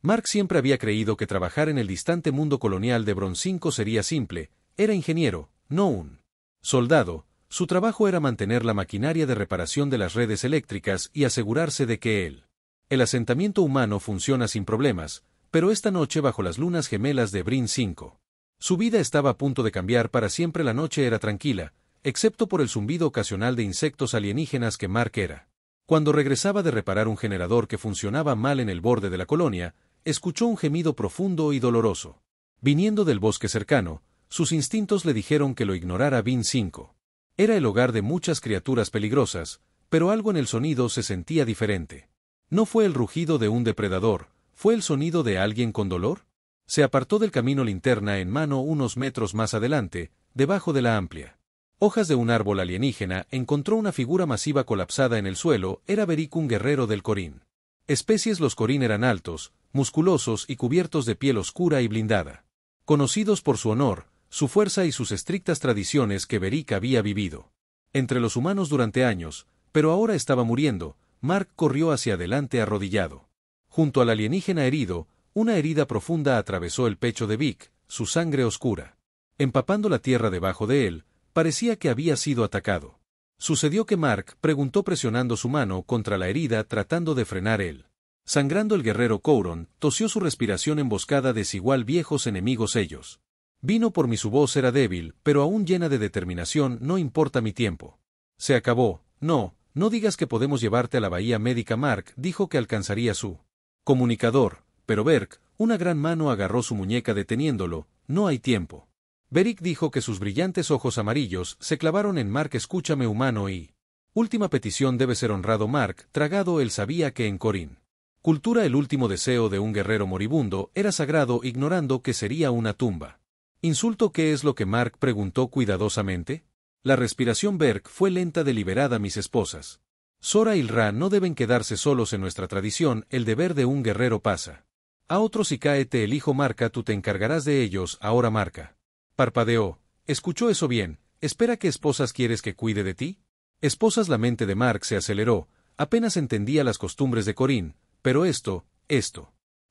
Mark siempre había creído que trabajar en el distante mundo colonial de Broncinco sería simple. Era ingeniero, no un soldado. Su trabajo era mantener la maquinaria de reparación de las redes eléctricas y asegurarse de que el asentamiento humano funciona sin problemas, pero esta noche bajo las lunas gemelas de Brin 5. Su vida estaba a punto de cambiar para siempre. La noche era tranquila, excepto por el zumbido ocasional de insectos alienígenas que Mark era. Cuando regresaba de reparar un generador que funcionaba mal en el borde de la colonia, escuchó un gemido profundo y doloroso. Viniendo del bosque cercano, sus instintos le dijeron que lo ignorara. Brin 5. Era el hogar de muchas criaturas peligrosas, pero algo en el sonido se sentía diferente. No fue el rugido de un depredador, ¿fue el sonido de alguien con dolor? Se apartó del camino, linterna en mano. Unos metros más adelante, debajo de la amplia hojas de un árbol alienígena, encontró una figura masiva colapsada en el suelo. Era Beric, un guerrero del Corín. Especies. Los Corín eran altos, musculosos y cubiertos de piel oscura y blindada. Conocidos por su honor, su fuerza y sus estrictas tradiciones que Beric había vivido entre los humanos durante años, pero ahora estaba muriendo. Mark corrió hacia adelante arrodillado. Junto al alienígena herido, una herida profunda atravesó el pecho de Vic, su sangre oscura empapando la tierra debajo de él. Parecía que había sido atacado. Sucedió que Mark preguntó presionando su mano contra la herida tratando de frenar él. Sangrando, el guerrero Couron tosió, su respiración emboscada desigual. Viejos enemigos ellos. Vino por mí. Su voz era débil, pero aún llena de determinación. No importa mi tiempo. Se acabó. No digas que podemos llevarte a la bahía médica. Mark dijo que alcanzaría su comunicador, pero Berk, una gran mano agarró su muñeca deteniéndolo. No hay tiempo. Beric dijo que sus brillantes ojos amarillos se clavaron en Mark. Escúchame, humano, y última petición debe ser honrado. Mark, tragado, él sabía que en Corín cultura el último deseo de un guerrero moribundo era sagrado, ignorando que sería una tumba. ¿Insulto? ¿Qué es lo que Mark preguntó cuidadosamente? La respiración Berk fue lenta, deliberada. Mis esposas Sora y Ra no deben quedarse solos en nuestra tradición. El deber de un guerrero pasa a otros y cáete el hijo. Marca, tú te encargarás de ellos. Ahora. Marca parpadeó. ¿Escuchó eso bien? Espera, ¿qué esposas quieres que cuide de ti? Esposas. La mente de Mark se aceleró. Apenas entendía las costumbres de Corín, pero esto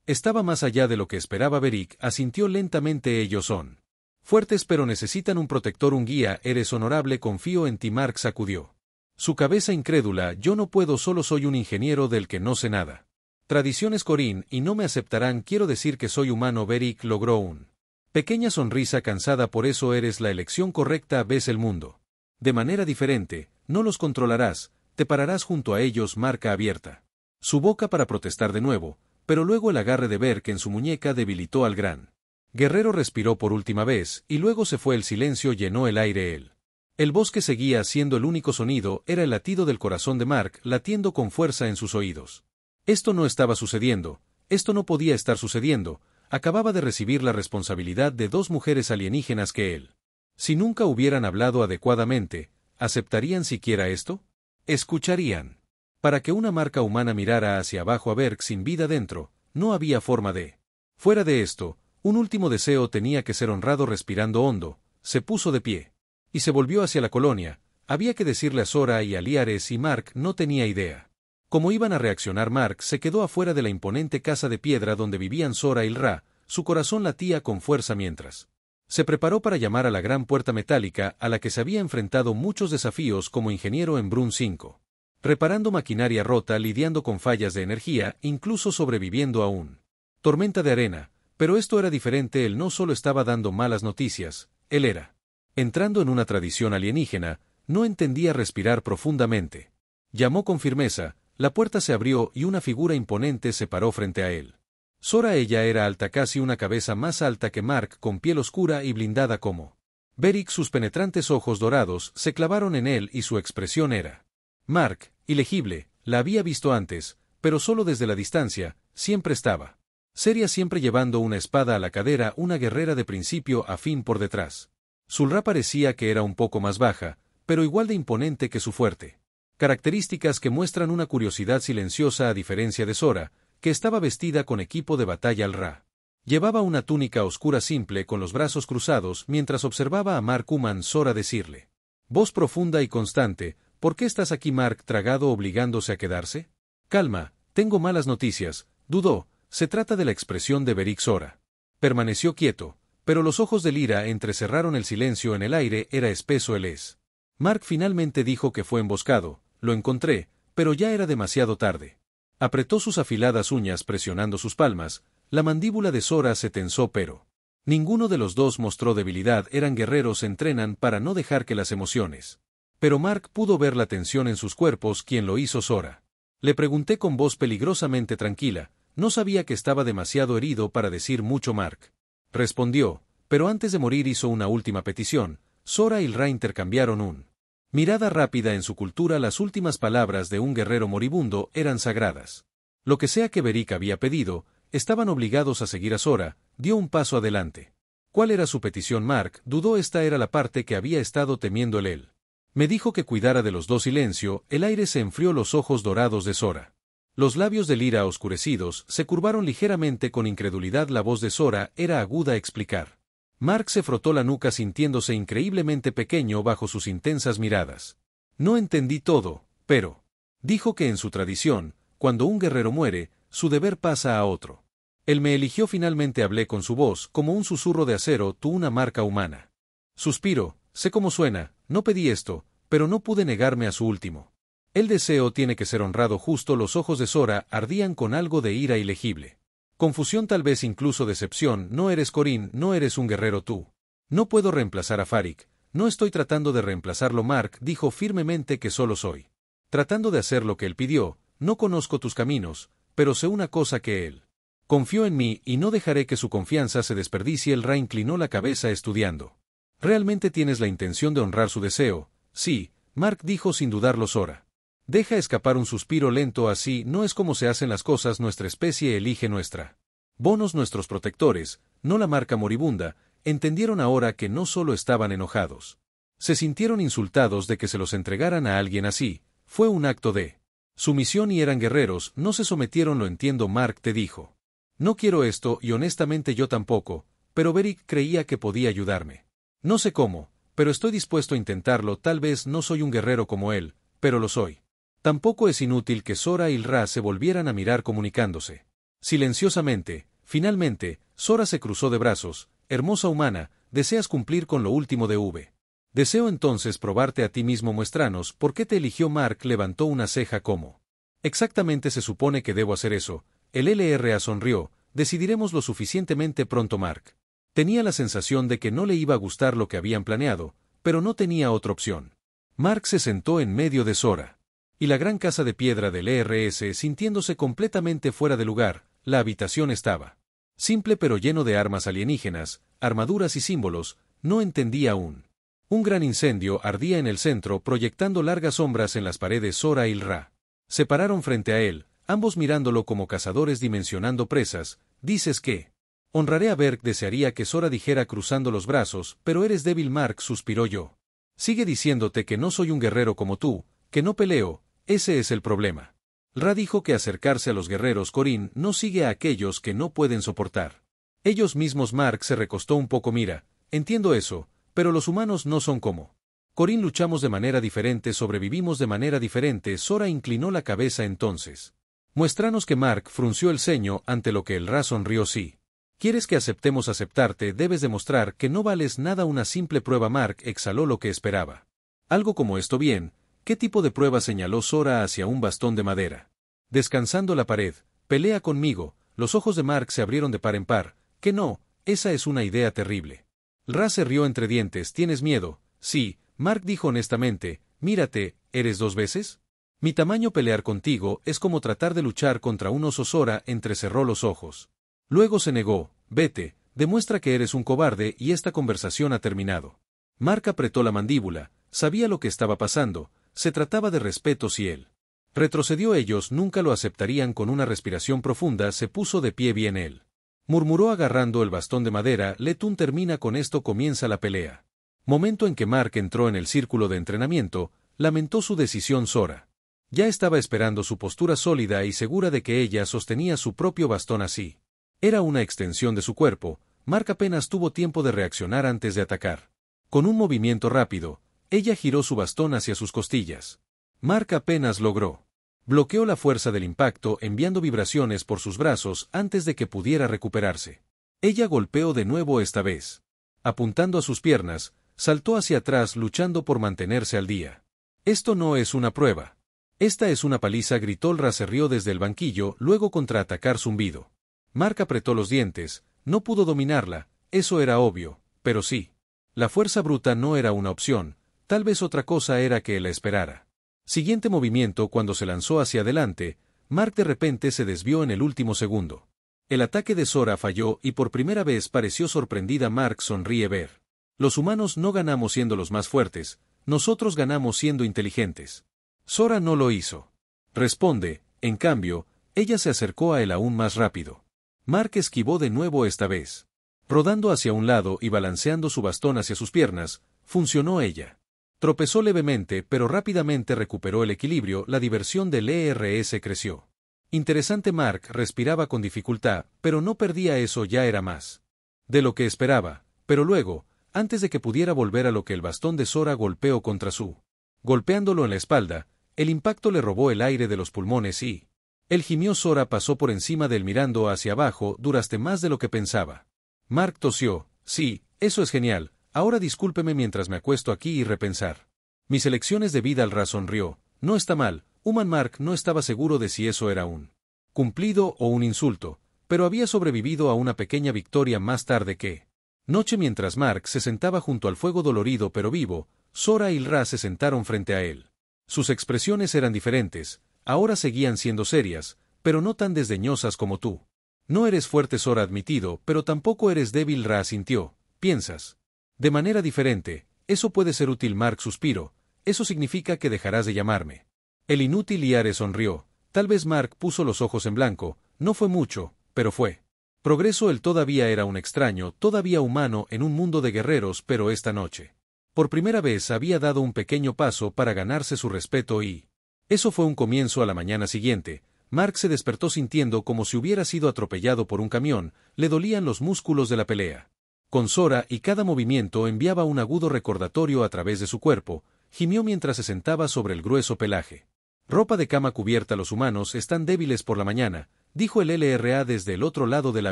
estaba más allá de lo que esperaba. Beric asintió lentamente. Ellos son fuertes, pero necesitan un protector, un guía. Eres honorable, confío en ti. Mark sacudió su cabeza incrédula. Yo no puedo, solo soy un ingeniero del que no sé nada. Tradiciones Corín y no me aceptarán. Quiero decir que soy humano. Beric logró un pequeña sonrisa cansada. Por eso eres la elección correcta. Ves el mundo de manera diferente, no los controlarás, te pararás junto a ellos. Marca abierta su boca para protestar de nuevo, pero luego el agarre de Berk en su muñeca debilitó al gran guerrero. Respiró por última vez, y luego se fue. El silencio llenó el aire. El bosque seguía siendo el único sonido. Era el latido del corazón de Mark, latiendo con fuerza en sus oídos. Esto no estaba sucediendo, esto no podía estar sucediendo. Acababa de recibir la responsabilidad de dos mujeres alienígenas que él, si nunca hubieran hablado adecuadamente, ¿aceptarían siquiera esto? ¿Escucharían? Para que una marca humana mirara hacia abajo a Berk sin vida dentro, no había forma de. Fuera de esto, un último deseo tenía que ser honrado. Respirando hondo, se puso de pie y se volvió hacia la colonia. Había que decirle a Sora y a Liares, y Mark no tenía idea cómo iban a reaccionar. Mark se quedó afuera de la imponente casa de piedra donde vivían Sora y Ra. Su corazón latía con fuerza mientras se preparó para llamar a la gran puerta metálica a la que se había enfrentado muchos desafíos como ingeniero en Brun 5. Reparando maquinaria rota, lidiando con fallas de energía, incluso sobreviviendo a un tormenta de arena. Pero esto era diferente. Él no solo estaba dando malas noticias, él era entrando en una tradición alienígena. No entendía. Respirar profundamente. Llamó con firmeza. La puerta se abrió y una figura imponente se paró frente a él. Sora. Ella era alta, casi una cabeza más alta que Mark, con piel oscura y blindada como Beric. Sus penetrantes ojos dorados se clavaron en él y su expresión era Mark, ilegible. La había visto antes, pero solo desde la distancia. Siempre estaba seria, siempre llevando una espada a la cadera, una guerrera de principio a fin por detrás. Su Ra parecía que era un poco más baja, pero igual de imponente que su fuerte. Características que muestran una curiosidad silenciosa a diferencia de Sora, que estaba vestida con equipo de batalla. Al Ra llevaba una túnica oscura simple con los brazos cruzados mientras observaba a Mark. Human. Sora decirle, voz profunda y constante, ¿por qué estás aquí? Mark, tragado, obligándose a quedarse. Calma, tengo malas noticias. Dudó, se trata de la expresión de Beric Sora. Permaneció quieto, pero los ojos de Lyra entrecerraron el silencio en el aire, era espeso el es. Mark finalmente dijo que fue emboscado, lo encontré, pero ya era demasiado tarde. Apretó sus afiladas uñas presionando sus palmas, la mandíbula de Sora se tensó pero ninguno de los dos mostró debilidad, eran guerreros, entrenan para no dejar que las emociones. Pero Mark pudo ver la tensión en sus cuerpos, ¿quién lo hizo Sora? Le pregunté con voz peligrosamente tranquila, no sabía que estaba demasiado herido para decir mucho Mark. Respondió, pero antes de morir hizo una última petición. Sora y Ra intercambiaron un mirada rápida. En su cultura las últimas palabras de un guerrero moribundo eran sagradas. Lo que sea que Beric había pedido, estaban obligados a seguir a Sora, dio un paso adelante. ¿Cuál era su petición? Mark dudó, esta era la parte que había estado temiendo él. Me dijo que cuidara de los dos. Silencio, el aire se enfrió, los ojos dorados de Sora. Los labios de Lyra oscurecidos se curvaron ligeramente con incredulidad, la voz de Sora era aguda. Explicar. Mark se frotó la nuca sintiéndose increíblemente pequeño bajo sus intensas miradas. No entendí todo, pero dijo que en su tradición, cuando un guerrero muere, su deber pasa a otro. Él me eligió finalmente, hablé con su voz como un susurro de acero, tú una marca humana. Suspiro, sé cómo suena, no pedí esto, pero no pude negarme a su último. El deseo tiene que ser honrado. Justo los ojos de Sora ardían con algo de ira ilegible. Confusión, tal vez incluso decepción. No eres Corín, no eres un guerrero tú. No puedo reemplazar a Farik, no estoy tratando de reemplazarlo. Mark dijo firmemente que solo soy tratando de hacer lo que él pidió. No conozco tus caminos, pero sé una cosa, que él confió en mí y no dejaré que su confianza se desperdicie. El Ra inclinó la cabeza estudiando. ¿Realmente tienes la intención de honrar su deseo? Sí, Mark dijo sin dudarlo. Sora deja escapar un suspiro lento. Así no es como se hacen las cosas, nuestra especie elige nuestra bonos, nuestros protectores, no la marca moribunda. Entendieron ahora que no solo estaban enojados. Se sintieron insultados de que se los entregaran a alguien así, fue un acto de sumisión y eran guerreros, no se sometieron. Lo entiendo, Mark te dijo. No quiero esto y honestamente yo tampoco, pero Beric creía que podía ayudarme. No sé cómo, pero estoy dispuesto a intentarlo. Tal vez no soy un guerrero como él, pero lo soy. Tampoco es inútil que Sora y Ra se volvieran a mirar comunicándose. Silenciosamente, finalmente, Sora se cruzó de brazos. Hermosa humana, ¿deseas cumplir con lo último de V? Deseo entonces probarte a ti mismo. Muéstranos por qué te eligió. Mark levantó una ceja. ¿Cómo exactamente se supone que debo hacer eso? El LRA sonrió. Decidiremos lo suficientemente pronto. Mark tenía la sensación de que no le iba a gustar lo que habían planeado, pero no tenía otra opción. Mark se sentó en medio de Sora y la gran casa de piedra del ERS, sintiéndose completamente fuera de lugar. La habitación estaba simple pero lleno de armas alienígenas, armaduras y símbolos. No entendía aún. Un gran incendio ardía en el centro, proyectando largas sombras en las paredes. Sora y Ra se pararon frente a él, ambos mirándolo como cazadores dimensionando presas. ¿Dices que honraré a Berk? Desearía que Sora dijera cruzando los brazos, pero eres débil. Mark suspiró. Yo sigue diciéndote que no soy un guerrero como tú, que no peleo, ese es el problema. Ra dijo que acercarse a los guerreros Corín no sigue a aquellos que no pueden soportar ellos mismos. Mark se recostó un poco. Mira, entiendo eso, pero los humanos no son como Corín, luchamos de manera diferente, sobrevivimos de manera diferente. Sora inclinó la cabeza. Entonces muéstranos que. Mark frunció el ceño, ante lo que el Ra sonrió. Sí. ¿Quieres que aceptemos aceptarte? Debes demostrar que no vales nada. Una simple prueba. Mark exhaló lo que esperaba. Algo como esto. Bien. ¿Qué tipo de prueba? Señaló Sora hacia un bastón de madera descansando la pared. Pelea conmigo. Los ojos de Mark se abrieron de par en par. Que no, esa es una idea terrible. Ra se rió entre dientes. ¿Tienes miedo? Sí, Mark dijo honestamente. Mírate, ¿eres 2 veces mi tamaño? Pelear contigo es como tratar de luchar contra un oso. Sora entrecerró los ojos. Luego se negó. Vete, demuestra que eres un cobarde y esta conversación ha terminado. Mark apretó la mandíbula, sabía lo que estaba pasando. Se trataba de respeto. Si él retrocedió, ellos nunca lo aceptarían. Con una respiración profunda se puso de pie. Bien, él murmuró agarrando el bastón de madera. Letún termina con esto, comienza la pelea. Momento en que Mark entró en el círculo de entrenamiento, lamentó su decisión. Sora ya estaba esperando su postura sólida y segura de que ella sostenía su propio bastón. Así era una extensión de su cuerpo. Mark apenas tuvo tiempo de reaccionar antes de atacar. Con un movimiento rápido, ella giró su bastón hacia sus costillas. Mark apenas logró Bloqueó la fuerza del impacto enviando vibraciones por sus brazos antes de que pudiera recuperarse. Ella golpeó de nuevo esta vez. Apuntando a sus piernas, saltó hacia atrás luchando por mantenerse al día. Esto no es una prueba. Esta es una paliza, gritó Ra. Se rió desde el banquillo, luego contraatacar zumbido. Mark apretó los dientes, no pudo dominarla, eso era obvio, pero sí. La fuerza bruta no era una opción, tal vez otra cosa era que la esperara. Siguiente movimiento cuando se lanzó hacia adelante, Mark de repente se desvió en el último segundo. El ataque de Sora falló y por primera vez pareció sorprendida. Mark sonríe ver. Los humanos no ganamos siendo los más fuertes, nosotros ganamos siendo inteligentes. Sora no lo hizo. Responde, en cambio, ella se acercó a él aún más rápido. Mark esquivó de nuevo esta vez. Rodando hacia un lado y balanceando su bastón hacia sus piernas, funcionó ella. Tropezó levemente pero rápidamente recuperó el equilibrio. La diversión del ERS creció. Interesante. Mark respiraba con dificultad, pero no perdía, eso ya era más de lo que esperaba, pero luego, antes de que pudiera volver a lo que el bastón de Sora golpeó contra su. Golpeándolo en la espalda, el impacto le robó el aire de los pulmones y. Él gimió. Sora pasó por encima de él mirando hacia abajo. Duraste más de lo que pensaba. Mark tosió. Sí, eso es genial, ahora discúlpeme mientras me acuesto aquí y repensar mis elecciones de vida. Ra sonrió. No está mal. Human. Mark no estaba seguro de si eso era un cumplido o un insulto, pero había sobrevivido a una pequeña victoria más tarde que noche. Mientras Mark se sentaba junto al fuego dolorido pero vivo, Sora y Ra se sentaron frente a él. Sus expresiones eran diferentes, ahora seguían siendo serias, pero no tan desdeñosas como tú. No eres fuerte, Sora admitido, pero tampoco eres débil. Ra asintió. Piensas de manera diferente, eso puede ser útil. Mark suspiró. Eso significa que dejarás de llamarme el inútil. Yare sonrió. Tal vez. Mark puso los ojos en blanco. No fue mucho, pero fue progreso. Él todavía era un extraño, todavía humano en un mundo de guerreros, pero esta noche, por primera vez, había dado un pequeño paso para ganarse su respeto y eso fue un comienzo. A la mañana siguiente, Mark se despertó sintiendo como si hubiera sido atropellado por un camión, le dolían los músculos de la pelea con Sora y cada movimiento enviaba un agudo recordatorio a través de su cuerpo. Gimió mientras se sentaba sobre el grueso pelaje. Ropa de cama cubierta. Los humanos están débiles por la mañana, dijo el LRA desde el otro lado de la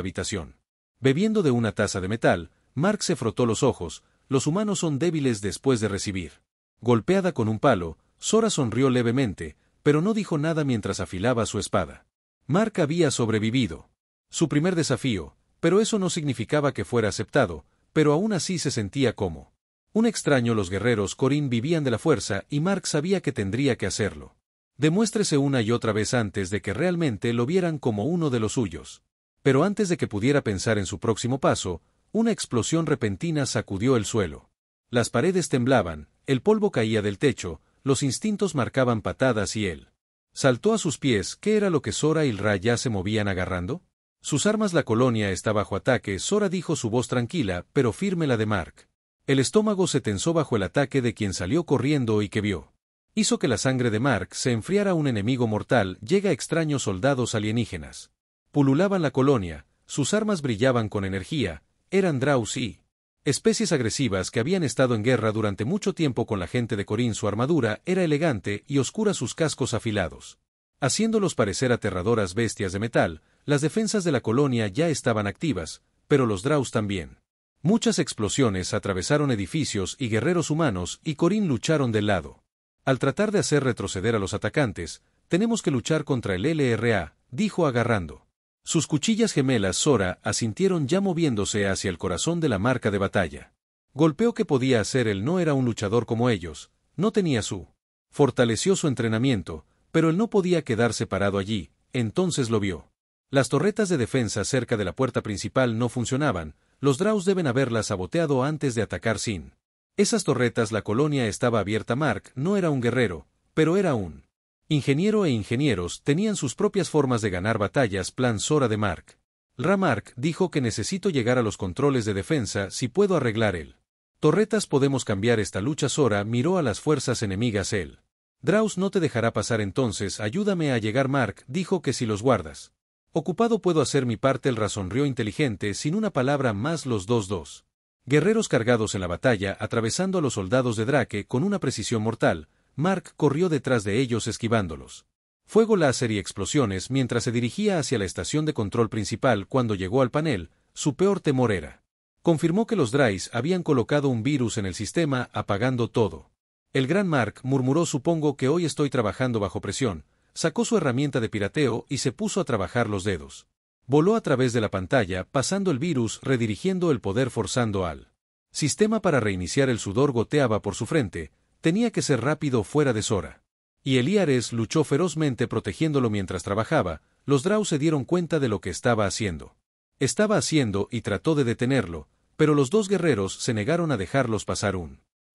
habitación. Bebiendo de una taza de metal, Mark se frotó los ojos. Los humanos son débiles después de recibir golpeada con un palo. Sora sonrió levemente, pero no dijo nada mientras afilaba su espada. Mark había sobrevivido su primer desafío, pero eso no significaba que fuera aceptado, pero aún así se sentía como un extraño. Los guerreros Corrin vivían de la fuerza y Mark sabía que tendría que hacerlo. Demuéstrese una y otra vez antes de que realmente lo vieran como uno de los suyos. Pero antes de que pudiera pensar en su próximo paso, una explosión repentina sacudió el suelo. Las paredes temblaban, el polvo caía del techo, los instintos marcaban patadas y él saltó a sus pies. ¿Qué era lo que Sora y Ra ya se movían agarrando? Sus armas. La colonia está bajo ataque. Sora dijo, su voz tranquila, pero firme la de Mark. El estómago se tensó bajo el ataque de quien salió corriendo y que vio. Hizo que la sangre de Mark se enfriara. Un enemigo mortal. Llega. Extraños soldados alienígenas pululaban la colonia, sus armas brillaban con energía, eran Draus y especies agresivas que habían estado en guerra durante mucho tiempo con la gente de Corrin. Su armadura era elegante y oscura, sus cascos afilados haciéndolos parecer aterradoras bestias de metal. Las defensas de la colonia ya estaban activas, pero los Draus también. Muchas explosiones atravesaron edificios y guerreros humanos y Corrin lucharon del lado. Al tratar de hacer retroceder a los atacantes, tenemos que luchar contra el LRA, dijo agarrando sus cuchillas gemelas. Sora asintieron ya moviéndose hacia el corazón de la marca de batalla. Golpeó. Que podía hacer él? No era un luchador como ellos, no tenía su. Fortaleció su entrenamiento, pero él no podía quedarse parado allí. Entonces lo vio. Las torretas de defensa cerca de la puerta principal no funcionaban, los Draus deben haberlas saboteado antes de atacar sin esas torretas. La colonia estaba abierta. Mark no era un guerrero, pero era un ingeniero e ingenieros tenían sus propias formas de ganar batallas. Plan Sora de Mark. Mark dijo que necesito llegar a los controles de defensa. Si puedo arreglar el torretas podemos cambiar esta lucha. Sora miró a las fuerzas enemigas. Él Draus no te dejará pasar, entonces ayúdame a llegar. Mark dijo que si los guardas ocupado puedo hacer mi parte. El Ra sonrió inteligente sin una palabra más. Los dos guerreros cargados en la batalla atravesando a los soldados de Drake con una precisión mortal. Mark corrió detrás de ellos esquivándolos. fuego láser y explosiones mientras se dirigía hacia la estación de control principal. Cuando llegó al panel, su peor temor era. Confirmó que los Drais habían colocado un virus en el sistema, apagando todo. El gran Mark murmuró: supongo que hoy estoy trabajando bajo presión. Sacó su herramienta de pirateo y se puso a trabajar los dedos. Voló a través de la pantalla, pasando el virus, redirigiendo el poder, forzando al sistema para reiniciar. El sudor goteaba por su frente. Tenía que ser rápido fuera de Sora. Y Eliares luchó ferozmente protegiéndolo mientras trabajaba. Los Drow se dieron cuenta de lo que estaba haciendo. Y trató de detenerlo, pero los dos guerreros se negaron a dejarlos pasar.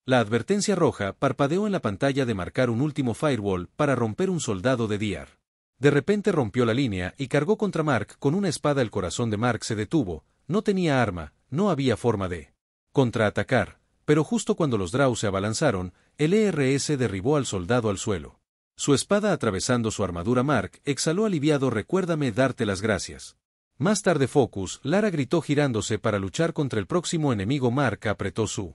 La advertencia roja parpadeó en la pantalla de marcar un último firewall para romper. Un soldado de Diar de repente rompió la línea y cargó contra Mark con una espada. El corazón de Mark se detuvo. No tenía arma, no había forma de contraatacar, pero justo cuando los Drow se abalanzaron, el ERS derribó al soldado al suelo. Su espada atravesando su armadura. Mark exhaló aliviado. Recuérdame darte las gracias. Más tarde Focus, Lara gritó girándose para luchar contra el próximo enemigo. Mark apretó sus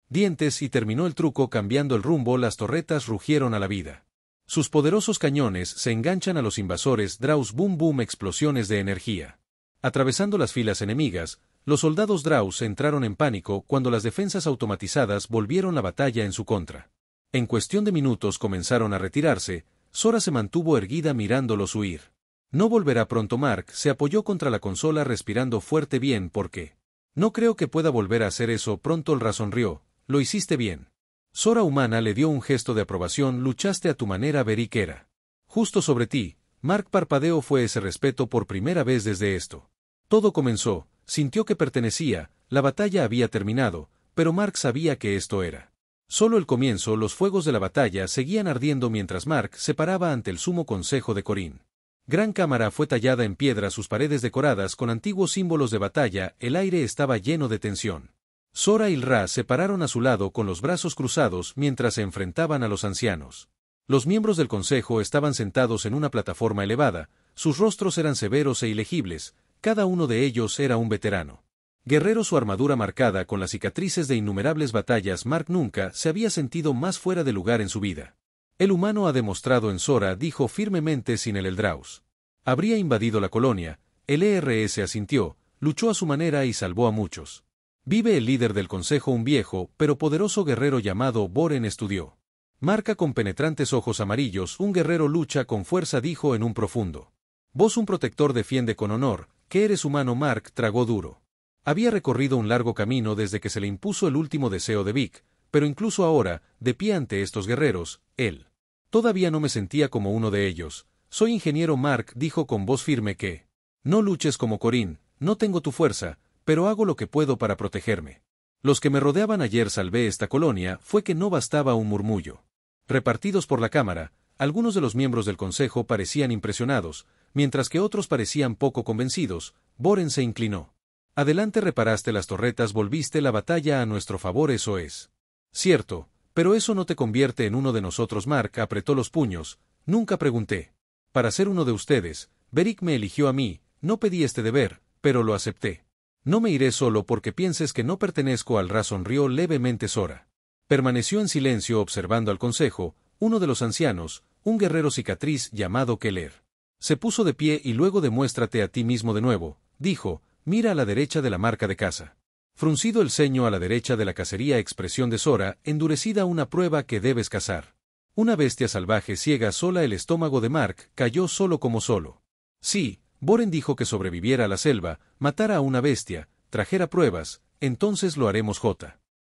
dientes y terminó el truco cambiando el rumbo. Las torretas rugieron a la vida. Sus poderosos cañones se enganchan a los invasores Draus. Boom boom, explosiones de energía. Atravesando las filas enemigas, los soldados Draus entraron en pánico cuando las defensas automatizadas volvieron la batalla en su contra. En cuestión de minutos comenzaron a retirarse. Sora se mantuvo erguida mirándolos huir. No volverá pronto. Mark se apoyó contra la consola respirando fuerte. Bien, ¿por qué? No creo que pueda volver a hacer eso pronto. El sonrió. Lo hiciste bien. Sora humana le dio un gesto de aprobación. Luchaste a tu manera. Beric era justo sobre ti. Mark parpadeó. Fue ese respeto por primera vez desde esto. Todo comenzó. Sintió que pertenecía. La batalla había terminado, pero Mark sabía que esto era solo el comienzo. Los fuegos de la batalla seguían ardiendo mientras Mark se paraba ante el sumo consejo de Corín. Gran cámara fue tallada en piedra, sus paredes decoradas con antiguos símbolos de batalla. El aire estaba lleno de tensión. Sora y Ra se pararon a su lado con los brazos cruzados mientras se enfrentaban a los ancianos. Los miembros del consejo estaban sentados en una plataforma elevada. Sus rostros eran severos e ilegibles. Cada uno de ellos era un veterano guerrero, su armadura marcada con las cicatrices de innumerables batallas. Mark nunca se había sentido más fuera de lugar en su vida. El humano ha demostrado en Sora, dijo firmemente. Sin el Eldrauz habría invadido la colonia. El ERS asintió, luchó a su manera y salvó a muchos. Vive el líder del consejo, un viejo pero poderoso guerrero llamado Boren. Estudió Marca con penetrantes ojos amarillos. Un guerrero lucha con fuerza, dijo en un profundo voz. Un protector defiende con honor. ¿Qué eres humano? Mark tragó duro. Había recorrido un largo camino desde que se le impuso el último deseo de Vic, pero incluso ahora, de pie ante estos guerreros, él todavía no me sentía como uno de ellos. Soy ingeniero. Mark dijo con voz firme que no luches como Corín. No tengo tu fuerza, pero hago lo que puedo para protegerme. Los que me rodeaban ayer salvé esta colonia. Fue que no bastaba un murmullo. Repartidos por la cámara, algunos de los miembros del consejo parecían impresionados, mientras que otros parecían poco convencidos. Boren se inclinó. Adelante, reparaste las torretas, volviste la batalla a nuestro favor. Eso es cierto, pero eso no te convierte en uno de nosotros. Mark apretó los puños. Nunca pregunté para ser uno de ustedes. Beric me eligió a mí. No pedí este deber, pero lo acepté. No me iré solo porque pienses que no pertenezco al Ra. Sonrió levemente Sora. Permaneció en silencio observando al consejo. Uno de los ancianos, un guerrero cicatriz llamado Keller, se puso de pie y luego demuéstrate a ti mismo de nuevo, dijo. Mira a la derecha de la marca de caza. Fruncido el ceño a la derecha de la cacería. Expresión de Sora, endurecida. Una prueba que debes cazar. Una bestia salvaje ciega sola. El estómago de Mark cayó solo como solo. Sí, Boren dijo que sobreviviera a la selva, matara a una bestia, trajera pruebas, entonces lo haremos.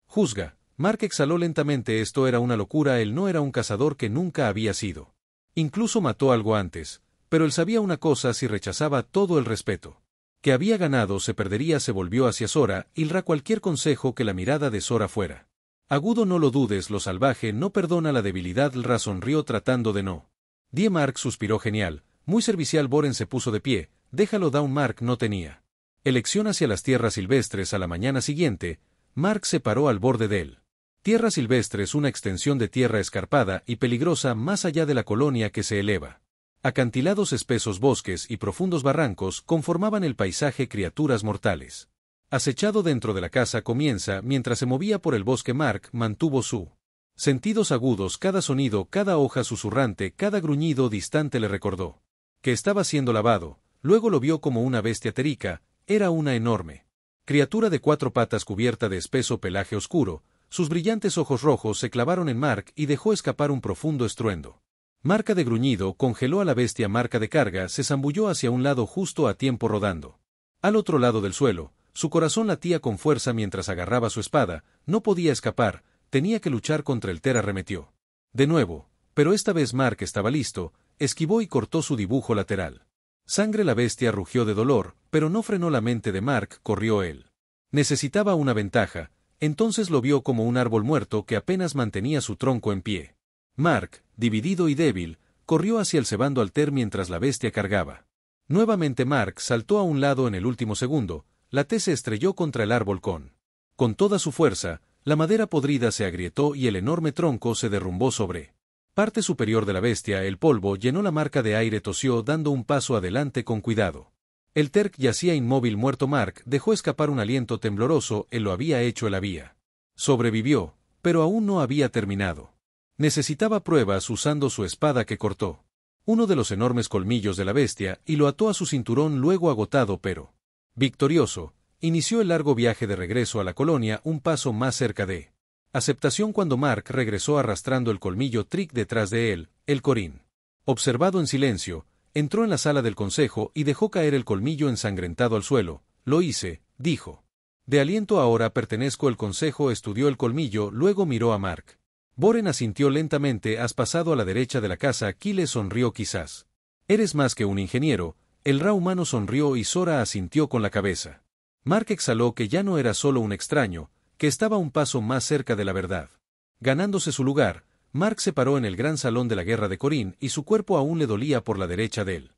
Juzga. Mark exhaló lentamente. Esto era una locura. Él no era un cazador que nunca había sido. Incluso mató algo antes, pero él sabía una cosa: si rechazaba todo el respeto que había ganado se perdería. Se volvió hacia Sora. Ilra, cualquier consejo que la mirada de Sora fuera agudo. No lo dudes, lo salvaje no perdona la debilidad. Ilra sonrió tratando de no. Mark suspiró. Genial, muy servicial. Boren se puso de pie. Déjalo down. Mark no tenía elección hacia las tierras silvestres. A la mañana siguiente, Mark se paró al borde de él. Tierras silvestres, una extensión de tierra escarpada y peligrosa más allá de la colonia que se eleva. Acantilados, espesos bosques y profundos barrancos conformaban el paisaje. Criaturas mortales. Acechado dentro de la casa comienza. Mientras se movía por el bosque, Mark mantuvo su Sentidos agudos, cada sonido, cada hoja susurrante, cada gruñido distante le recordó que estaba siendo lavado. Luego lo vio como una bestia terica, era una enorme criatura de 4 patas cubierta de espeso pelaje oscuro. Sus brillantes ojos rojos se clavaron en Mark y dejó escapar un profundo estruendo. Marca de gruñido congeló a la bestia. Marca de carga se zambulló hacia un lado justo a tiempo rodando al otro lado del suelo. Su corazón latía con fuerza mientras agarraba su espada. No podía escapar, tenía que luchar contra el Ter. Arremetió de nuevo, pero esta vez Mark estaba listo, esquivó y cortó su dibujo lateral. Sangre. La bestia rugió de dolor, pero no frenó la mente de Mark. Corrió él. Necesitaba una ventaja. Entonces lo vio como un árbol muerto que apenas mantenía su tronco en pie. Mark, dividido y débil, corrió hacia el cebando al Ter mientras la bestia cargaba. Nuevamente Mark saltó a un lado en el último segundo. La T se estrelló contra el árbol con toda su fuerza. La madera podrida se agrietó y el enorme tronco se derrumbó sobre parte superior de la bestia. El polvo llenó la marca de aire. Tosió dando un paso adelante con cuidado. El Ter yacía inmóvil muerto. Mark dejó escapar un aliento tembloroso. Él lo había hecho. Él había sobrevivió, pero aún no había terminado. Necesitaba pruebas. Usando su espada que cortó uno de los enormes colmillos de la bestia y lo ató a su cinturón. Luego, agotado pero victorioso, inició el largo viaje de regreso a la colonia, un paso más cerca de aceptación. Cuando Mark regresó arrastrando el colmillo Trick detrás de él, el Corín, observado en silencio, entró en la sala del consejo y dejó caer el colmillo ensangrentado al suelo. Lo hice, dijo. De aliento. Ahora pertenezco al consejo. Estudió el colmillo, luego miró a Mark. Boren asintió lentamente. Has pasado a la derecha de la casa. Kyle sonrió. Quizás eres más que un ingeniero. El Ra humano sonrió y Sora asintió con la cabeza. Mark exhaló que ya no era solo un extraño, que estaba un paso más cerca de la verdad. Ganándose su lugar, Mark se paró en el gran salón de la guerra de Corín y su cuerpo aún le dolía por la derecha de él.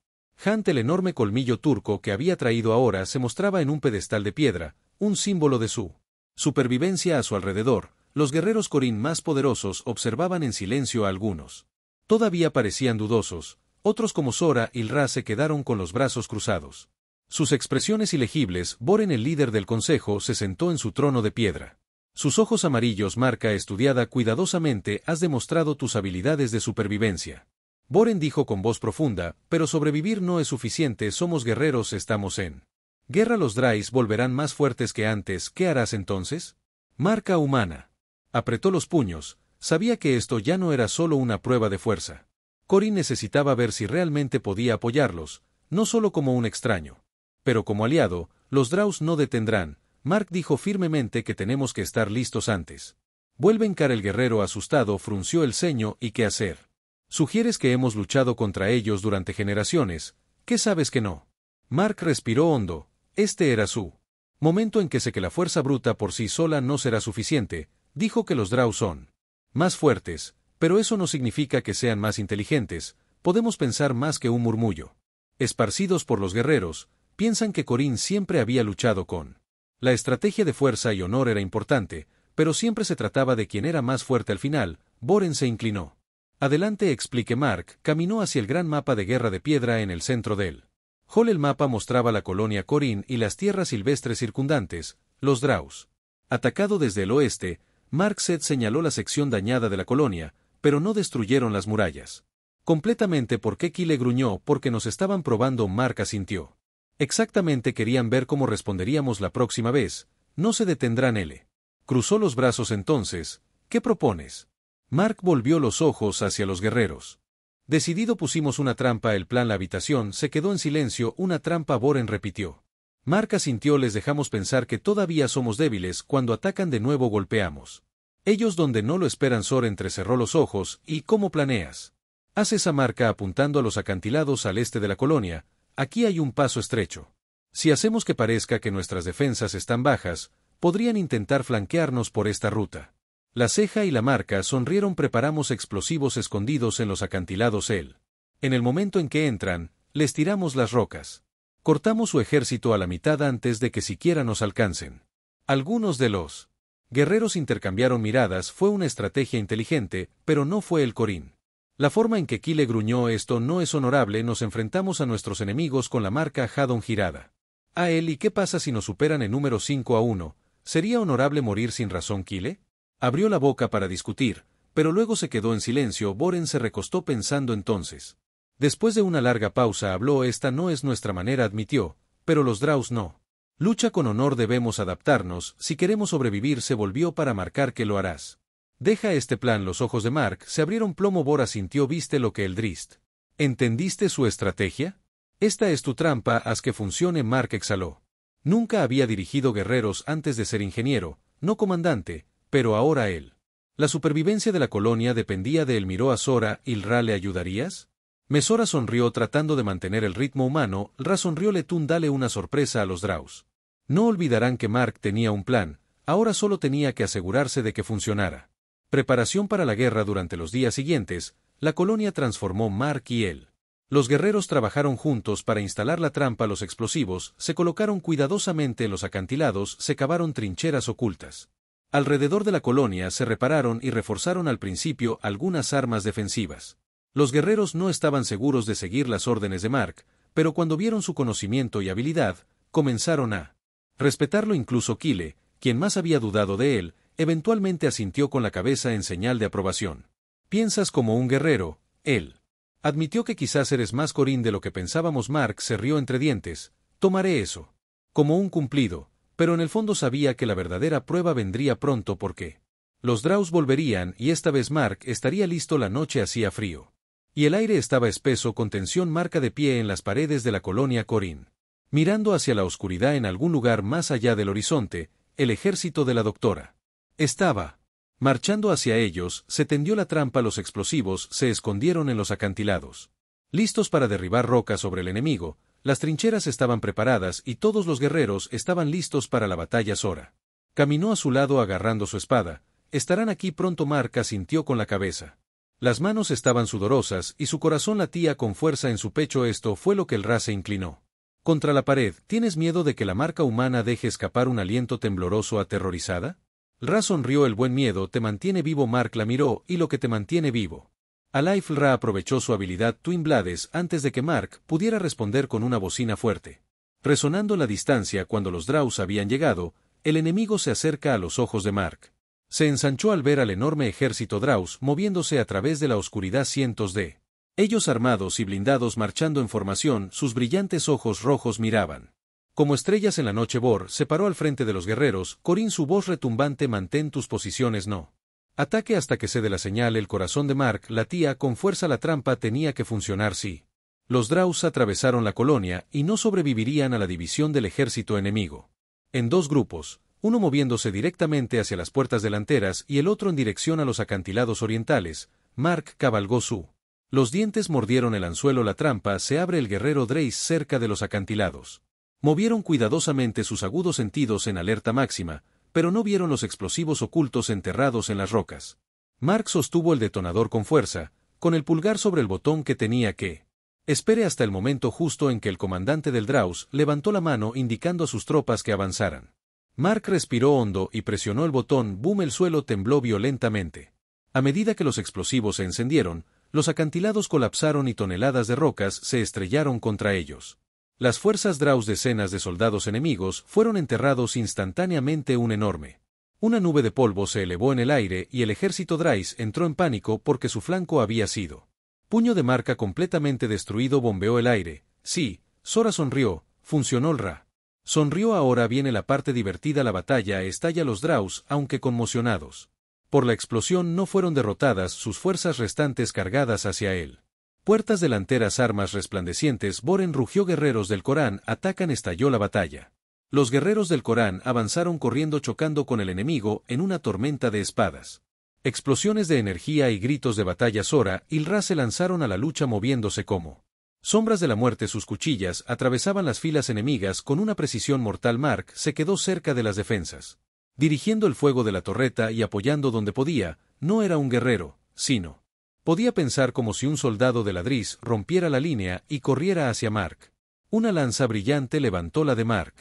Hunt, el enorme colmillo turco que había traído ahora, se mostraba en un pedestal de piedra, un símbolo de su supervivencia. A su alrededor, los guerreros Corín más poderosos observaban en silencio. A algunos todavía parecían dudosos, otros como Sora y Ra se quedaron con los brazos cruzados. Sus expresiones ilegibles. Boren, el líder del consejo, se sentó en su trono de piedra. Sus ojos amarillos. Marca estudiada cuidadosamente. Has demostrado tus habilidades de supervivencia. Boren dijo con voz profunda, pero sobrevivir no es suficiente. Somos guerreros. Estamos en guerra. Los Drais volverán más fuertes que antes. ¿Qué harás entonces? Marca humana apretó los puños. Sabía que esto ya no era solo una prueba de fuerza. Corín necesitaba ver si realmente podía apoyarlos, no solo como un extraño, pero como aliado. Los Draus no detendrán. Mark dijo firmemente que tenemos que estar listos antes. Vuelven. Car, el guerrero asustado, frunció el ceño. ¿Y qué hacer? Sugieres que hemos luchado contra ellos durante generaciones. ¿Qué sabes que no? Mark respiró hondo. Este era su momento en que sé que la fuerza bruta por sí sola no será suficiente. Dijo que los Draus son más fuertes, pero eso no significa que sean más inteligentes. Podemos pensar más que un murmullo. Esparcidos por los guerreros, piensan que Corín siempre había luchado con la estrategia de fuerza y honor. Era importante, pero siempre se trataba de quien era más fuerte al final. Boren se inclinó. Adelante, explique. Mark caminó hacia el gran mapa de guerra de piedra en el centro de él. Hall. El mapa mostraba la colonia Corín y las tierras silvestres circundantes, los Draus. Atacado desde el oeste, Mark Zed señaló la sección dañada de la colonia, pero no destruyeron las murallas. Completamente. ¿Por qué? Kyle gruñó. Porque nos estaban probando. Mark asintió. Exactamente. Querían ver cómo responderíamos la próxima vez. No se detendrán. L. cruzó los brazos. Entonces, ¿qué propones? Mark volvió los ojos hacia los guerreros. Decidido. Pusimos una trampa. El plan. La habitación se quedó en silencio. Una trampa. Boren repitió. Mark asintió. Les dejamos pensar que todavía somos débiles. Cuando atacan de nuevo golpeamos ellos donde no lo esperan. Sora entrecerró los ojos. ¿Y cómo planeas? Haz esa marca apuntando a los acantilados al este de la colonia. Aquí hay un paso estrecho. Si hacemos que parezca que nuestras defensas están bajas, podrían intentar flanquearnos por esta ruta. La ceja y la marca sonrieron. Preparamos explosivos escondidos en los acantilados. En el momento en que entran, les tiramos las rocas. Cortamos su ejército a la mitad antes de que siquiera nos alcancen. Algunos de los guerreros intercambiaron miradas. Fue una estrategia inteligente, pero no fue el Corín. La forma en que Kyle gruñó. Esto no es honorable. Nos enfrentamos a nuestros enemigos con la marca Haddon girada a él. ¿Y qué pasa si nos superan en número 5-1? ¿Sería honorable morir sin razón? Kyle abrió la boca para discutir, pero luego se quedó en silencio. Boren se recostó pensando entonces. Después de una larga pausa habló: esta no es nuestra manera, admitió, pero los Draus no. Lucha con honor, debemos adaptarnos, si queremos sobrevivir. Se volvió para marcar que lo harás. Deja este plan. Los ojos de Mark se abrieron plomo. Bora sintió: ¿viste lo que el Drist? ¿Entendiste su estrategia? Esta es tu trampa, haz que funcione. Mark exhaló. Nunca había dirigido guerreros antes de ser ingeniero, no comandante, pero ahora él. La supervivencia de la colonia dependía de él. Miró a Sora. ¿Y Ra le ayudarías? Mesora sonrió tratando de mantener el ritmo humano. Ra sonrió. Letún, dale una sorpresa a los Draus. No olvidarán que Mark tenía un plan, ahora solo tenía que asegurarse de que funcionara. Preparación para la guerra. Durante los días siguientes, la colonia transformó Mark y él. Los guerreros trabajaron juntos para instalar la trampa. Los explosivos se colocaron cuidadosamente en los acantilados, se cavaron trincheras ocultas. Alrededor de la colonia se repararon y reforzaron al principio algunas armas defensivas. Los guerreros no estaban seguros de seguir las órdenes de Mark, pero cuando vieron su conocimiento y habilidad, comenzaron a respetarlo. Incluso Kyle, quien más había dudado de él, eventualmente asintió con la cabeza en señal de aprobación. Piensas como un guerrero, él. Admitió que quizás eres más Corín de lo que pensábamos. Mark se rió entre dientes. Tomaré eso como un cumplido, pero en el fondo sabía que la verdadera prueba vendría pronto porque los Draus volverían y esta vez Mark estaría listo. La noche hacía frío y el aire estaba espeso con tensión. Marca de pie en las paredes de la colonia Corín, mirando hacia la oscuridad. En algún lugar más allá del horizonte, el ejército de la doctora estaba marchando hacia ellos. Se tendió la trampa. Los explosivos se escondieron en los acantilados, listos para derribar rocas sobre el enemigo. Las trincheras estaban preparadas y todos los guerreros estaban listos para la batalla. Sora caminó a su lado agarrando su espada. Estarán aquí pronto. Mark asintió con la cabeza. Las manos estaban sudorosas y su corazón latía con fuerza en su pecho. Esto fue lo que el Ra se inclinó contra la pared. ¿Tienes miedo de que la marca humana deje escapar un aliento tembloroso aterrorizada? Ra sonrió. El buen miedo te mantiene vivo. Mark la miró. ¿Y lo que te mantiene vivo? Alive. Ra aprovechó su habilidad Twin Blades antes de que Mark pudiera responder con una bocina fuerte. Resonando la distancia. Cuando los Draus habían llegado, el enemigo se acerca a los ojos de Mark. Se ensanchó al ver al enorme ejército Draus moviéndose a través de la oscuridad. Cientos de ellos armados y blindados marchando en formación. Sus brillantes ojos rojos miraban como estrellas en la noche. Bor se paró al frente de los guerreros. Corín, su voz retumbante: mantén tus posiciones, no ataque hasta que se dé la señal. El corazón de Mark latía con fuerza. La trampa tenía que funcionar. Sí. Los Draus atravesaron la colonia y no sobrevivirían a la división del ejército enemigo en dos grupos, uno moviéndose directamente hacia las puertas delanteras y el otro en dirección a los acantilados orientales. Mark cabalgó su. Los dientes mordieron el anzuelo. La trampa se abre. El guerrero Drace cerca de los acantilados. Movieron cuidadosamente sus agudos sentidos en alerta máxima, pero no vieron los explosivos ocultos enterrados en las rocas. Mark sostuvo el detonador con fuerza, con el pulgar sobre el botón que tenía que espere hasta el momento justo en que el comandante del Draus levantó la mano indicando a sus tropas que avanzaran. Mark respiró hondo y presionó el botón. Boom. El suelo tembló violentamente. A medida que los explosivos se encendieron, los acantilados colapsaron y toneladas de rocas se estrellaron contra ellos. Las fuerzas Draus, decenas de soldados enemigos, fueron enterrados instantáneamente. Una nube de polvo se elevó en el aire y el ejército Drace entró en pánico porque su flanco había sido. Puño de Marca completamente destruido bombeó el aire. Sí, Sora sonrió, funcionó. El Ra sonrió. Ahora viene la parte divertida. La batalla estalla. Los Draus, aunque conmocionados por la explosión, no fueron derrotadas. Sus fuerzas restantes cargadas hacia él. Puertas delanteras, armas resplandecientes. Boren rugió. Guerreros del Corán atacan. Estalló la batalla. Los guerreros del Corán avanzaron corriendo, chocando con el enemigo en una tormenta de espadas. Explosiones de energía y gritos de batalla. Sora y el Ra se lanzaron a la lucha moviéndose como sombras de la muerte. Sus cuchillas atravesaban las filas enemigas con una precisión mortal. Mark se quedó cerca de las defensas, dirigiendo el fuego de la torreta y apoyando donde podía. No era un guerrero, sino podía pensar como si un soldado de ladriz rompiera la línea y corriera hacia Mark. Una lanza brillante levantó la de Mark.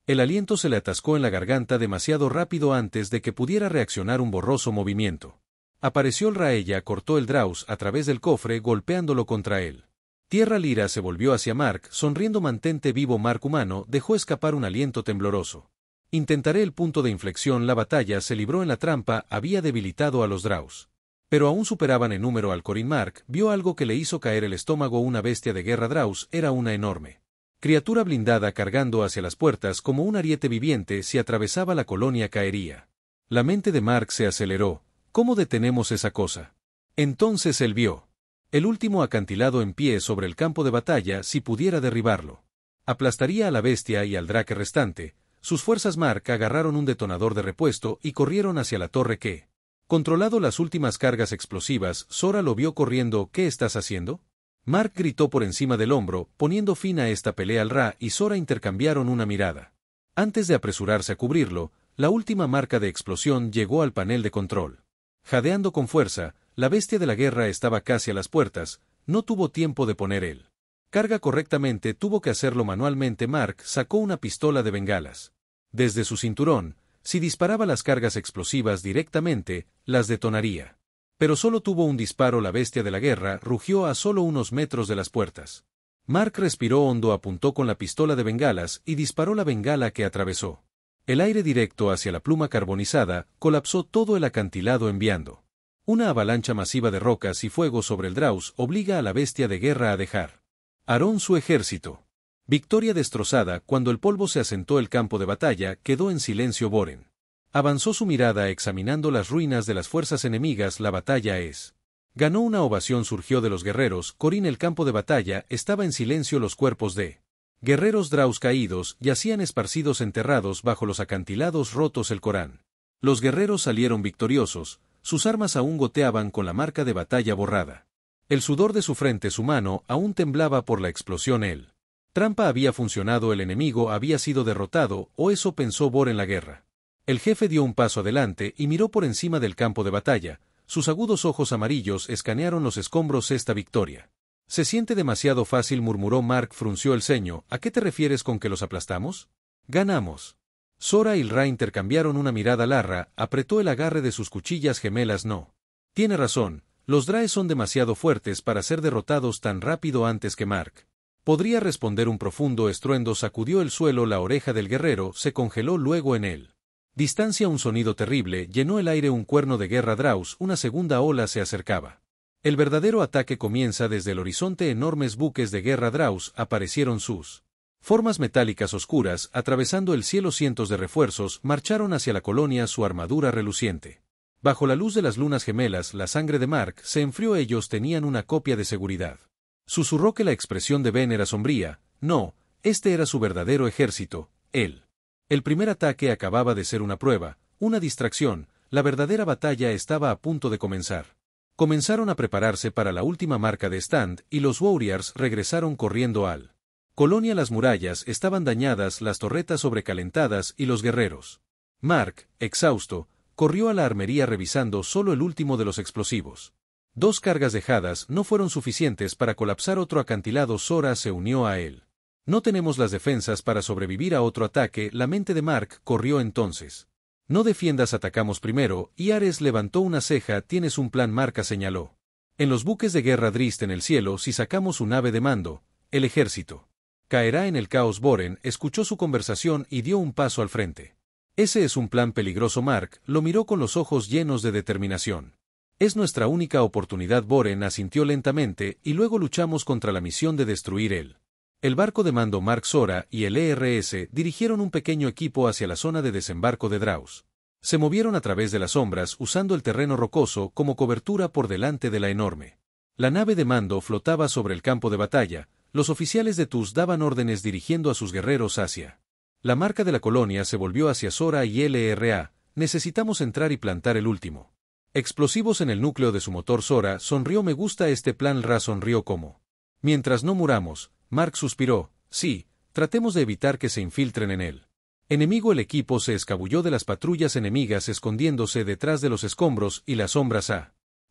El aliento se le atascó en la garganta demasiado rápido antes de que pudiera reaccionar. Un borroso movimiento. Apareció el Ra. Ella cortó el Draus a través del cofre golpeándolo contra él. Tierra Lira se volvió hacia Mark sonriendo. Mantente vivo. Mark humano dejó escapar un aliento tembloroso. Intentaré el punto de inflexión. La batalla se libró en la trampa había debilitado a los Draus. Pero aún superaban en número al Corin. Mark vio algo que le hizo caer el estómago. Una bestia de guerra Draus era una enorme criatura blindada cargando hacia las puertas como un ariete viviente. Si atravesaba la colonia caería. La mente de Mark se aceleró. ¿Cómo detenemos esa cosa? Entonces él vio el último acantilado en pie sobre el campo de batalla. Si pudiera derribarlo, aplastaría a la bestia y al drake restante. Sus fuerzas Mark agarraron un detonador de repuesto y corrieron hacia la torre que controlado las últimas cargas explosivas. Sora lo vio corriendo. ¿Qué estás haciendo? Mark gritó por encima del hombro, poniendo fin a esta pelea. Al Ra y Sora intercambiaron una mirada. Antes de apresurarse a cubrirlo, la última marca de explosión llegó al panel de control. Jadeando con fuerza, la bestia de la guerra estaba casi a las puertas. No tuvo tiempo de poner el carga correctamente, tuvo que hacerlo manualmente. Mark sacó una pistola de bengalas desde su cinturón. Si disparaba las cargas explosivas directamente, las detonaría. Pero solo tuvo un disparo. La bestia de la guerra rugió a solo unos metros de las puertas. Mark respiró hondo, apuntó con la pistola de bengalas y disparó la bengala que atravesó el aire directo hacia la pluma carbonizada. Colapsó todo el acantilado enviando una avalancha masiva de rocas y fuego sobre el Draus. Obliga a la bestia de guerra a dejar Aarón su ejército. Victoria destrozada. Cuando el polvo se asentó el campo de batalla, quedó en silencio. Boren avanzó su mirada examinando las ruinas de las fuerzas enemigas. La batalla es. Ganó. Una ovación surgió de los guerreros. Corin. El campo de batalla estaba en silencio. Los cuerpos de guerreros Draus caídos yacían esparcidos enterrados bajo los acantilados rotos. El Corán. Los guerreros salieron victoriosos. Sus armas aún goteaban con la marca de batalla borrada. El sudor de su frente, su mano, aún temblaba por la explosión. El trampa había funcionado. El enemigo había sido derrotado, o eso pensó Boren. La guerra. El jefe dio un paso adelante y miró por encima del campo de batalla. Sus agudos ojos amarillos escanearon los escombros. Esta victoria se siente demasiado fácil, murmuró. Mark frunció el ceño. ¿A qué te refieres con que los aplastamos? Ganamos. Sora y el Ra intercambiaron una mirada. Larra apretó el agarre de sus cuchillas gemelas. No. Tiene razón, los Draes son demasiado fuertes para ser derrotados tan rápido. Antes que Mark podría responder, un profundo estruendo sacudió el suelo. La oreja del guerrero se congeló. Luego en él distancia un sonido terrible llenó el aire. Un cuerno de guerra Draus. Una segunda ola se acercaba. El verdadero ataque comienza desde el horizonte. Enormes buques de guerra Draus aparecieron, sus formas metálicas oscuras atravesando el cielo. Cientos de refuerzos marcharon hacia la colonia, su armadura reluciente. Bajo la luz de las lunas gemelas, la sangre de Mark se enfrió. Ellos tenían una copia de seguridad. Susurró que la expresión de Ben era sombría. No, este era su verdadero ejército. El primer ataque acababa de ser una prueba, una distracción. La verdadera batalla estaba a punto de comenzar. Comenzaron a prepararse para la última marca de stand, y los Warriors regresaron corriendo al colonia. Las murallas estaban dañadas, las torretas sobrecalentadas y los guerreros. Mark, exhausto, corrió a la armería revisando solo el último de los explosivos. 2 cargas dejadas no fueron suficientes para colapsar otro acantilado. Sora se unió a él. No tenemos las defensas para sobrevivir a otro ataque. La mente de Mark corrió entonces. No defiendas, atacamos primero. Y Ares levantó una ceja. Tienes un plan, Mark señaló. En los buques de guerra Drist en el cielo, si sacamos un ave de mando, el ejército caerá en el caos. Boren escuchó su conversación y dio un paso al frente. Ese es un plan peligroso. Mark lo miró con los ojos llenos de determinación. Es nuestra única oportunidad. Boren asintió lentamente y luego luchamos contra la misión de destruir el barco de mando. Mark, Sora y el ERS dirigieron un pequeño equipo hacia la zona de desembarco de Draus. Se movieron a través de las sombras usando el terreno rocoso como cobertura por delante de la enorme. La nave de mando flotaba sobre el campo de batalla. Los oficiales de TUS daban órdenes dirigiendo a sus guerreros hacia la marca de la colonia. Se volvió hacia Sora y LRA. Necesitamos entrar y plantar el último explosivos en el núcleo de su motor. Sora sonrió. Me gusta este plan. Ra sonrió como mientras no muramos. Mark suspiró. Sí, tratemos de evitar que se infiltren en él. Enemigo. El equipo se escabulló de las patrullas enemigas escondiéndose detrás de los escombros y las sombras.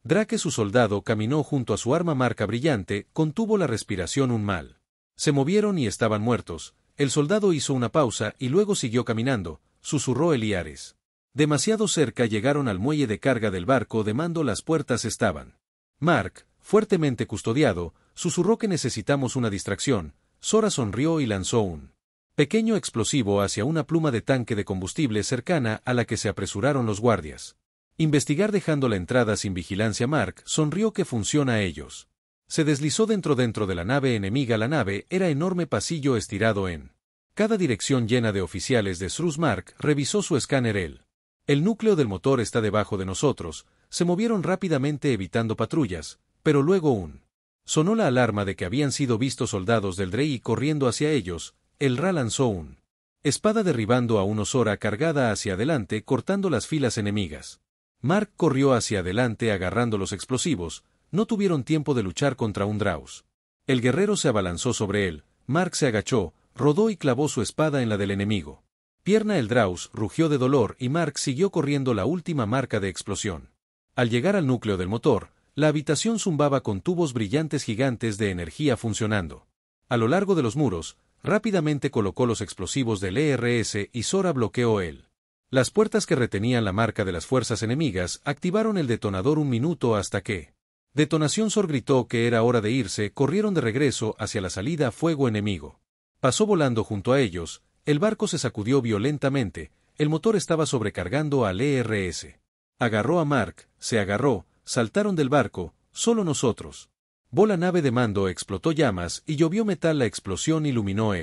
Drake, su soldado, caminó junto a su arma marca brillante, contuvo la respiración. Un mal. Se movieron y estaban muertos. El soldado hizo una pausa y luego siguió caminando, susurró Eliares. Demasiado cerca llegaron al muelle de carga del barco de mando. Las puertas estaban. Mark, fuertemente custodiado, susurró que necesitamos una distracción. Sora sonrió y lanzó un pequeño explosivo hacia una pluma de tanque de combustible cercana a la que se apresuraron los guardias. Investigar dejando la entrada sin vigilancia. Mark sonrió que funciona a ellos. Se deslizó dentro de la nave enemiga. La nave era enorme pasillo estirado en cada dirección llena de oficiales de SRUS. Mark revisó su escáner. El núcleo del motor está debajo de nosotros. Se movieron rápidamente evitando patrullas, pero luego sonó la alarma de que habían sido vistos soldados del DREI corriendo hacia ellos. El Ra lanzó espada derribando a un Osora cargada hacia adelante cortando las filas enemigas. Mark corrió hacia adelante agarrando los explosivos. No tuvieron tiempo de luchar contra un Draus. El guerrero se abalanzó sobre él. Mark se agachó, rodó y clavó su espada en la del enemigo. Pierna. El Draus rugió de dolor y Mark siguió corriendo la última marca de explosión. Al llegar al núcleo del motor, la habitación zumbaba con tubos brillantes gigantes de energía funcionando. A lo largo de los muros, rápidamente colocó los explosivos del ERS y Sora bloqueó las puertas que retenían la marca de las fuerzas enemigas. Activaron el detonador un minuto hasta que detonación. Sor gritó que era hora de irse. Corrieron de regreso hacia la salida. Fuego enemigo pasó volando junto a ellos. El barco se sacudió violentamente. El motor estaba sobrecargando al ERS. Agarró a Mark, se agarró, saltaron del barco, solo nosotros. La nave de mando explotó llamas y llovió metal. La explosión iluminó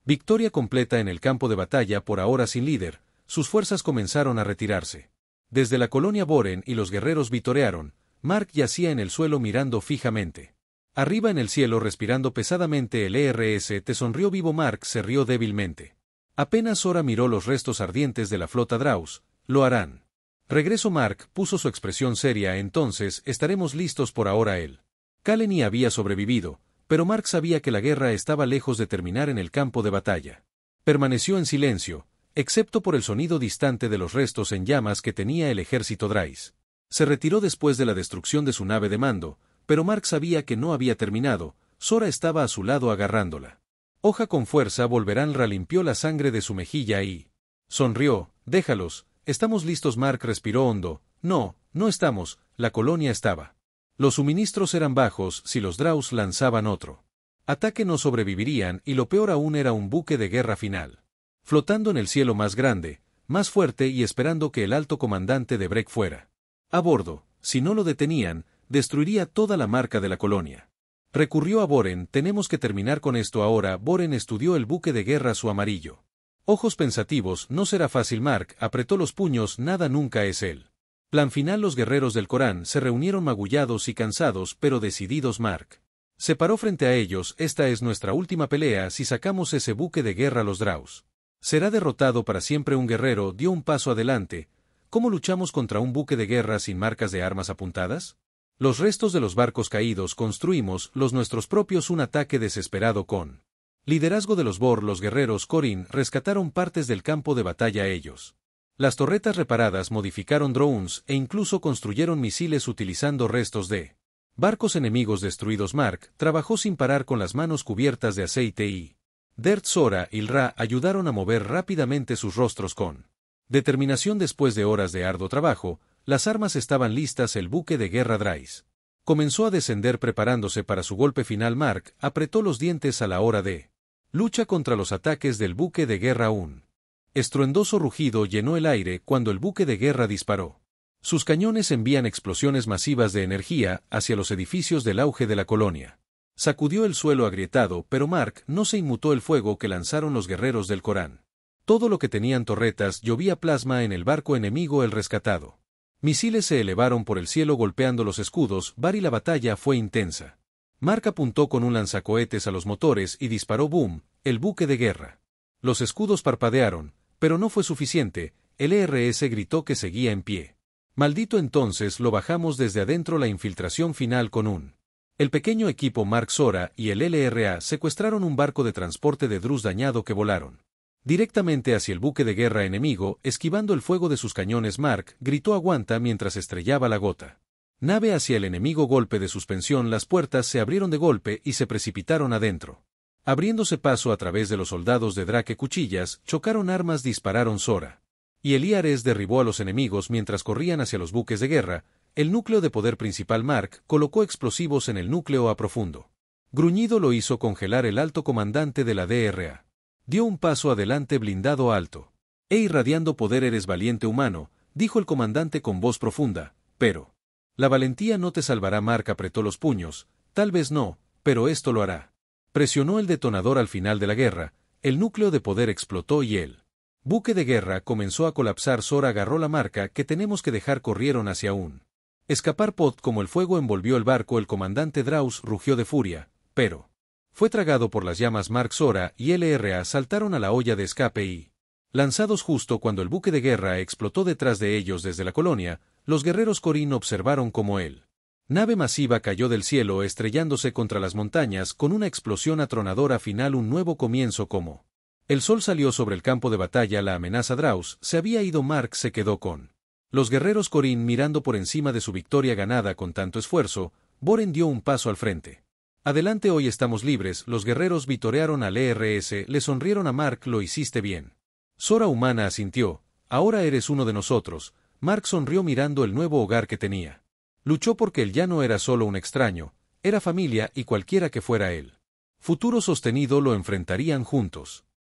victoria completa en el campo de batalla. Por ahora sin líder, sus fuerzas comenzaron a retirarse. Desde la colonia Boren y los guerreros vitorearon. Mark yacía en el suelo mirando fijamente. Arriba en el cielo respirando pesadamente. El ERS te sonrió vivo. Mark se rió débilmente. Apenas Sora miró los restos ardientes de la flota Draus. Lo harán. Regreso. Mark puso su expresión seria. Entonces estaremos listos. Por ahora Kaleni había sobrevivido, pero Mark sabía que la guerra estaba lejos de terminar en el campo de batalla. Permaneció en silencio, excepto por el sonido distante de los restos en llamas que tenía el ejército Drais. Se retiró después de la destrucción de su nave de mando, pero Mark sabía que no había terminado. Sora estaba a su lado agarrándola. Hoja con fuerza. Volverán. Ra limpió la sangre de su mejilla y sonrió. Déjalos, estamos listos. Mark respiró hondo. No, no estamos, la colonia estaba. Los suministros eran bajos. Si los Draus lanzaban otro ataque no sobrevivirían y lo peor aún era un buque de guerra final. Flotando en el cielo más grande, más fuerte y esperando que el alto comandante de Breck fuera a bordo. Si no lo detenían, destruiría toda la marca de la colonia. Recurrió a Boren. Tenemos que terminar con esto ahora. Boren estudió el buque de guerra. Su amarillo ojos pensativos. No será fácil. Mark apretó los puños. Nada nunca es él. Plan final. Los guerreros del Corán se reunieron magullados y cansados pero decididos. Mark se paró frente a ellos. Esta es nuestra última pelea. Si sacamos ese buque de guerra los Draus será derrotado para siempre. Un guerrero dio un paso adelante. ¿Cómo luchamos contra un buque de guerra sin marcas de armas apuntadas? Los restos de los barcos caídos. Construimos los nuestros propios. Un ataque desesperado con liderazgo de los Bor. Los guerreros Corin rescataron partes del campo de batalla. Ellos las torretas reparadas, modificaron drones e incluso construyeron misiles utilizando restos de barcos enemigos destruidos. Mark trabajó sin parar con las manos cubiertas de aceite y Dert. Sora y Ra ayudaron a mover rápidamente sus rostros con determinación. Después de horas de arduo trabajo, las armas estaban listas. El buque de guerra Drais comenzó a descender preparándose para su golpe final. Mark apretó los dientes a la hora de lucha contra los ataques del buque de guerra. Un estruendoso rugido llenó el aire cuando el buque de guerra disparó. Sus cañones envían explosiones masivas de energía hacia los edificios del auge de la colonia. Sacudió el suelo agrietado, pero Mark no se inmutó el fuego que lanzaron los guerreros del Corán. Todo lo que tenían torretas. Llovía plasma en el barco enemigo. El rescatado. Misiles se elevaron por el cielo golpeando los escudos. La batalla fue intensa. Mark apuntó con un lanzacohetes a los motores y disparó. Boom, el buque de guerra. Los escudos parpadearon, pero no fue suficiente. El ERS gritó que seguía en pie. Maldito. Entonces lo bajamos desde adentro. La infiltración final con el pequeño equipo Mark. Sora y el LRA secuestraron un barco de transporte de Drus dañado que volaron directamente hacia el buque de guerra enemigo, esquivando el fuego de sus cañones. Mark gritó aguanta mientras estrellaba la gota nave hacia el enemigo. Golpe de suspensión. Las puertas se abrieron de golpe y se precipitaron adentro. Abriéndose paso a través de los soldados de Drake. Cuchillas chocaron armas. Dispararon. Sora y el IARES derribó a los enemigos mientras corrían hacia los buques de guerra. El núcleo de poder principal. Mark colocó explosivos en el núcleo a profundo. Gruñido lo hizo congelar. El alto comandante de la DRA dio un paso adelante. Blindado alto e irradiando poder. Eres valiente humano, dijo el comandante con voz profunda, pero... La valentía no te salvará. Mark apretó los puños, tal vez no, pero esto lo hará. Presionó el detonador al final de la guerra, el núcleo de poder explotó y el buque de guerra comenzó a colapsar. Sora agarró la marca que tenemos que dejar. Corrieron hacia un escapar pod. Como el fuego envolvió el barco, el comandante Draus rugió de furia, pero fue tragado por las llamas. Mark, Sora y LRA saltaron a la olla de escape y, lanzados justo cuando el buque de guerra explotó detrás de ellos desde la colonia, los guerreros Corin observaron cómo el nave masiva cayó del cielo estrellándose contra las montañas con una explosión atronadora final. Un nuevo comienzo. Como el sol salió sobre el campo de batalla, la amenaza Draus se había ido. Mark se quedó con los guerreros Corin mirando por encima de su victoria ganada con tanto esfuerzo. Boren dio un paso al frente. Adelante, hoy estamos libres. Los guerreros vitorearon al ERS, le sonrieron a Mark. Lo hiciste bien. Sora humana asintió, ahora eres uno de nosotros. Mark sonrió mirando el nuevo hogar que tenía. Luchó porque él ya no era solo un extraño, era familia y cualquiera que fuera él futuro sostenido lo enfrentarían juntos.